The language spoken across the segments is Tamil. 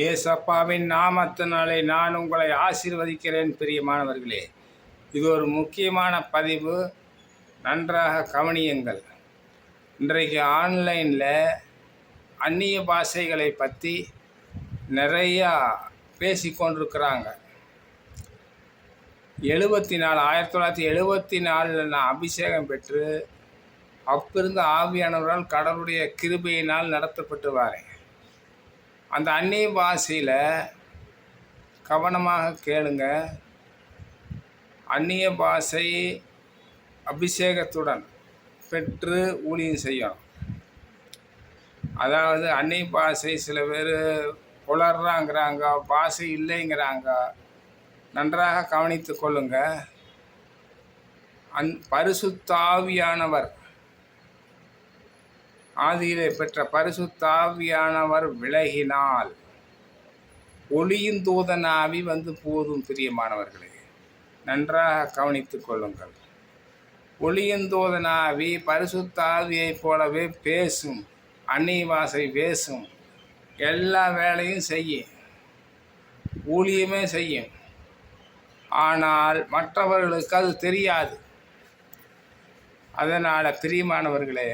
ஏசப்பாவின் நாமத்தினாலே நான் உங்களை ஆசீர்வதிக்கிறேன். பிரியமானவர்களே, இது ஒரு முக்கியமான பதிவு, நன்றாக கவனியுங்கள். இன்றைக்கு ஆன்லைனில் அந்நிய பாஷைகளை பற்றி நிறையா பேசிக்கொண்டிருக்கிறாங்க. 1974 நான் அபிஷேகம் பெற்று அப்பிருந்து ஆவியானவரால் கடவுளுடைய கிருபையினால் நடத்தப்பட்டு வரேன். அந்த அந்நிய பாஷையில் கவனமாக கேளுங்க. அந்நிய பாஷை அபிஷேகத்துடன் பெற்று ஊழியம் செய்யணும். அதாவது அந்நிய பாஷை சில பேர் உளர்றாங்கிறாங்க, பாஷை இல்லைங்கிறாங்க. நன்றாக கவனித்து கொள்ளுங்க. பரிசுத்த ஆவியானவர், ஆதியிலே பெற்ற பரிசுத்த ஆவியானவர் விலகினால் ஒளியின் தூதன் ஆவி வந்து போதும். பிரியமானவர்களே, நன்றாக கவனித்து கொள்ளுங்கள். ஒளியின் தூதன் ஆவி பரிசுத்த ஆவியைப் போலவே பேசும், அந்நிய பாஷை பேசும், எல்லா வேலையும் செய்யும், ஊழியமே செய்யும். ஆனால் மற்றவர்களுக்கு அது தெரியாது. அதனால் பிரியமானவர்களே,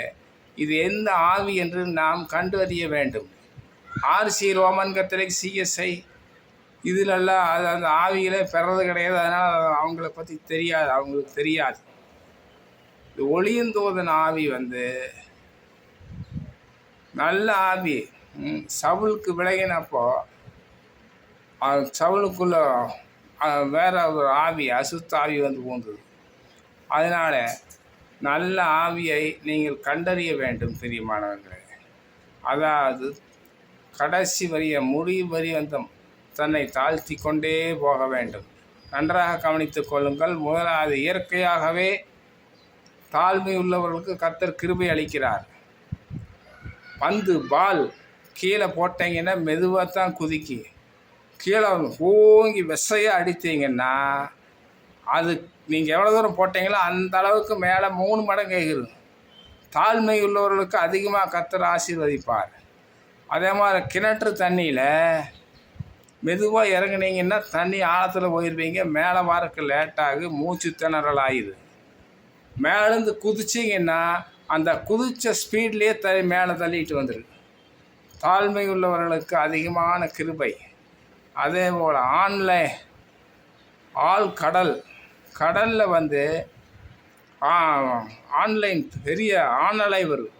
இது எந்த ஆவி என்று நாம் கண்டறிய வேண்டும். ஆர்சி, ரோமன் கத்தோலிக், சிஎஸ்ஐ இதிலெல்லாம் அது அந்த ஆவிகளே பெறது கிடையாது. அதனால் அவங்கள பற்றி தெரியாது, அவங்களுக்கு தெரியாது. இது ஒளியின் தூதன் ஆவி வந்து நல்ல ஆவி. சவுலுக்கு விலகினப்போ சவுலுக்குள்ள வேற ஒரு ஆவி, அசுத்த ஆவி வந்து பூந்தது. அதனால் நல்ல ஆவியை நீங்கள் கண்டறிய வேண்டும். பிரியமானவர்களே, அதாவது கடைசி வரிய முடிவு பரியந்தம் தன்னை தாழ்த்தி கொண்டே போக வேண்டும். நன்றாக கவனித்து கொள்ளுங்கள். முதலாவது, இயற்கையாகவே தாழ்மை உள்ளவர்களுக்கு கர்த்தர் கிருபை அளிக்கிறார். பந்து பால் கீழே போட்டீங்கன்னா மெதுவாக தான் குதிக்கி, கீழே ஓங்கி விசையாக அடித்தீங்கன்னா அது நீங்கள் எவ்வளோ தூரம் போட்டீங்களோ அந்த அளவுக்கு மேலே 3 மடங்கு எகிரும். தாழ்மை உள்ளவர்களுக்கு அதிகமாக கர்த்தர் ஆசீர்வதிப்பார். அதே மாதிரி கிணற்று தண்ணியில் மெதுவாக இறங்குனீங்கன்னா தண்ணி ஆழத்தில் போயிருப்பீங்க, மேலே வரக்கு லேட்டாகி மூச்சு திணறல் ஆயுது. மேலேருந்து குதிச்சிங்கன்னா அந்த குதித்த ஸ்பீட்லேயே மேலே தள்ளிட்டு வந்துடும். தாழ்மை உள்ளவர்களுக்கு அதிகமான கிருபை. அதே போல் கடலில் வந்து ஆன்லைன் பெரிய ஆணலை வரும்.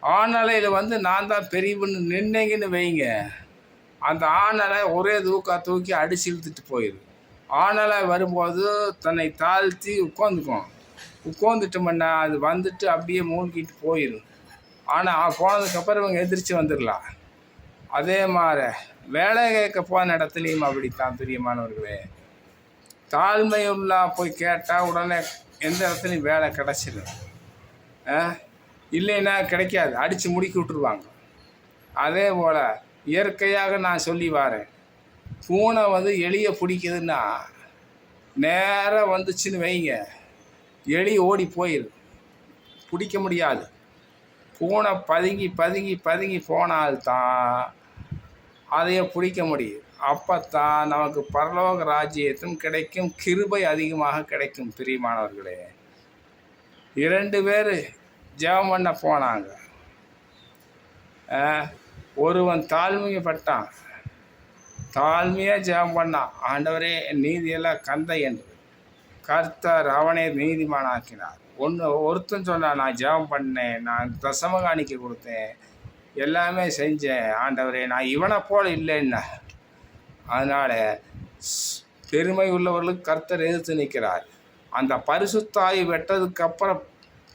ஆணலையில் வந்து நான் தான் பெரியவன்னு நின்னீங்கன்னு வைங்க, அந்த ஆணலை ஒரே தூக்கி அடிச்சு இழுத்துட்டு போயிடும். ஆணலை வரும்போது தன்னை தாழ்த்தி உட்காந்துட்டோம்னா அது வந்துட்டு அப்படியே மூழ்கிட்டு போயிடும். ஆனால் போனதுக்கப்புறம் இவங்க எதிர்த்து வந்துடலாம். அதே மாதிரி வேலை கேட்க போன இடத்துலையும் அப்படித்தான். பிரியமானவர்களே, தாழ்மையுள்ளா போய் கேட்டால் உடனே எந்த இடத்துலையும் வேலை கிடச்சிடும். இல்லைன்னா கிடைக்காது, அடித்து முடுக்கி விட்டுருவாங்க. அதே போல் இயற்கையாக நான் சொல்லி வரேன். பூனை வந்து எலியை பிடிக்குதுன்னா நேராக வந்துச்சுன்னு வைங்க, எலி ஓடி போயிடும், பிடிக்க முடியாது. பூனை பதுங்கி போனால்தான் அதையே பிடிக்க முடியும். அப்போத்தான் நமக்கு பரலோக ராஜ்யத்தும் கிடைக்கும், கிருபை அதிகமாக கிடைக்கும். பிரியமானவர்களே, 2 பேர் ஜெபம் பண்ண போனாங்க. ஒருவன் தாழ்மைப்பட்டான், தாழ்மையாக ஜெபம் பண்ணான். ஆண்டவரே, நீதியெல்லாம் கந்தை என்று கர்த்தர் அவனை நீதிமானாக்கினார். ஒருத்தன் சொன்னான், நான் ஜெபம் பண்ணேன், நான் தசம காணிக்கை கொடுத்தேன், எல்லாமே செஞ்சேன், ஆண்டவரே நான் இவனை போல் இல்லைன்னா. அதனால் பெருமை உள்ளவர்களுக்கு கர்த்தர் எதிர்த்து நிற்கிறார். அந்த பரிசுத்தாய் வெட்டதுக்கப்புறம்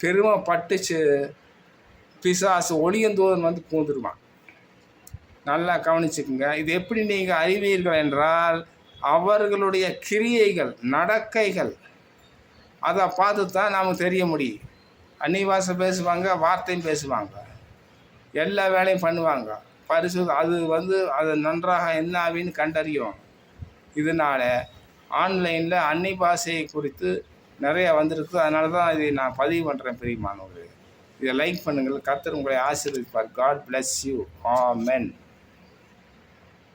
பெருமை பட்டுச்சு, பிசாசு ஒளியந்தூதன் வந்து பூந்துருவான். நல்லா கவனிச்சுக்குங்க. இது எப்படி நீங்கள் அறிவீர்கள் என்றால், அவர்களுடைய கிரியைகள், நடக்கைகள், அதை பார்த்து தான் நமக்கு தெரிய முடியும். அந்நிய பாஷை பேசுவாங்க, வார்த்தையும் பேசுவாங்க, எல்லா வேலையும் பண்ணுவாங்க. அது நன்றாக என்ன ஆவின்னு கண்டறியும். இதனால் ஆன்லைனில் அந்நிய பாஷையை குறித்து நிறையா வந்திருக்கு. அதனால தான் இதை நான் பதிவு பண்ணுறேன். பிரியமானவர்களே, இதை லைக் பண்ணுங்கள். கர்த்தர் உங்களை ஆசீர்வதிப்பார். God bless you. ஆமென்.